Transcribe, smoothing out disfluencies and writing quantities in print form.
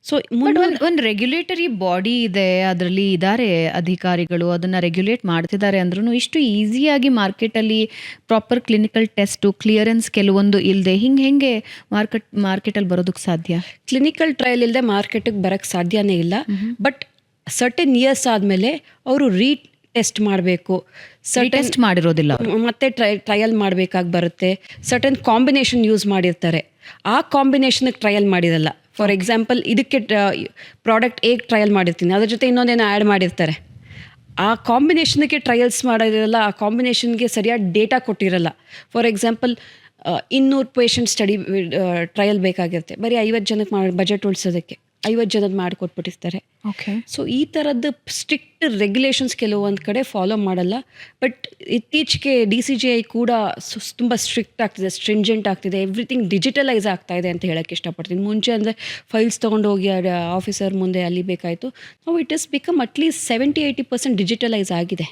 So but ಒಂದು regulatory body ಇದೆ, ಅದರಲ್ಲಿ ಇದ್ದಾರೆ ಅಧಿಕಾರಿಗಳು, ಅದನ್ನು ರೆಗ್ಯುಲೇಟ್ ಮಾಡ್ತಿದ್ದಾರೆ ಅಂದ್ರೂ ಇಷ್ಟು ಈಸಿಯಾಗಿ ಮಾರ್ಕೆಟಲ್ಲಿ ಪ್ರಾಪರ್ ಕ್ಲಿನಿಕಲ್ ಟೆಸ್ಟು ಕ್ಲಿಯರೆನ್ಸ್ ಕೆಲವೊಂದು ಇಲ್ಲದೆ ಹೆಂಗೆ ಮಾರ್ಕೆಟಲ್ಲಿ ಬರೋದಕ್ಕೆ ಸಾಧ್ಯ? ಕ್ಲಿನಿಕಲ್ ಟ್ರಯಲ್ ಇಲ್ಲದೆ ಮಾರ್ಕೆಟಿಗೆ ಬರೋಕ್ಕೆ ಸಾಧ್ಯನೇ ಇಲ್ಲ. ಬಟ್ ಸರ್ಟನ್ ಇಯರ್ಸ್ ಆದಮೇಲೆ ಅವರು ಟೆಸ್ಟ್ ಮಾಡಬೇಕು, ಟೆಸ್ಟ್ ಮಾಡಿರೋದಿಲ್ಲ ಅವ್ರು. ಮತ್ತೆ ಟ್ರಯಲ್ ಮಾಡಬೇಕಾಗಿ ಬರುತ್ತೆ. ಸರ್ಟನ್ ಕಾಂಬಿನೇಷನ್ ಯೂಸ್ ಮಾಡಿರ್ತಾರೆ, ಆ ಕಾಂಬಿನೇಷನ್ಗೆ ಟ್ರಯಲ್ ಮಾಡಿರಲ್ಲ. ಫಾರ್ ಎಕ್ಸಾಂಪಲ್ ಇದಕ್ಕೆ ಪ್ರಾಡಕ್ಟ್ ಹೇಗೆ ಟ್ರಯಲ್ ಮಾಡಿರ್ತೀನಿ, ಅದ್ರ ಜೊತೆ ಇನ್ನೊಂದೇನೋ ಆ್ಯಡ್ ಮಾಡಿರ್ತಾರೆ. ಆ ಕಾಂಬಿನೇಷನ್ಗೆ ಟ್ರಯಲ್ಸ್ ಮಾಡೋದಿರಲ್ಲ, ಆ ಕಾಂಬಿನೇಷನ್ಗೆ ಸರಿಯಾದ ಡೇಟಾ ಕೊಟ್ಟಿರಲ್ಲ. For example 200 patient study trial ಬೇಕಾಗಿರುತ್ತೆ, ಬರೀ 50 ಜನಕ್ಕೆ ಬಜೆಟ್ ಉಳಿಸೋದಕ್ಕೆ 50 ಜನದ ಮಾಡಿಕೊಟ್ಬಿಟ್ಟಿರ್ತಾರೆ. ಓಕೆ. ಸೊ ಈ ಥರದ್ದು ಸ್ಟ್ರಿಕ್ಟ್ ರೆಗ್ಯುಲೇಷನ್ಸ್ ಕೆಲವೊಂದು ಕಡೆ ಫಾಲೋ ಮಾಡಲ್ಲ. ಬಟ್ ಇತ್ತೀಚೆಗೆ DCGI ಕೂಡ ತುಂಬ ಸ್ಟ್ರಿಕ್ಟ್ ಆಗ್ತಿದೆ, ಸ್ಟ್ರಿಂಜೆಂಟ್ ಆಗ್ತಿದೆ, ಎವ್ರಿಥಿಂಗ್ ಡಿಜಿಟಲೈಸ್ ಆಗ್ತಾ ಇದೆ ಅಂತ ಹೇಳೋಕ್ಕೆ ಇಷ್ಟಪಡ್ತೀನಿ. ಮುಂಚೆ ಅಂದರೆ ಫೈಲ್ಸ್ ತೊಗೊಂಡು ಹೋಗಿ ಆಫೀಸರ್ ಮುಂದೆ ಅಲ್ಲಿ ಬೇಕಾಯಿತು. ನಾವು it is become at least 70-80% digitalise ಆಗಿದೆ.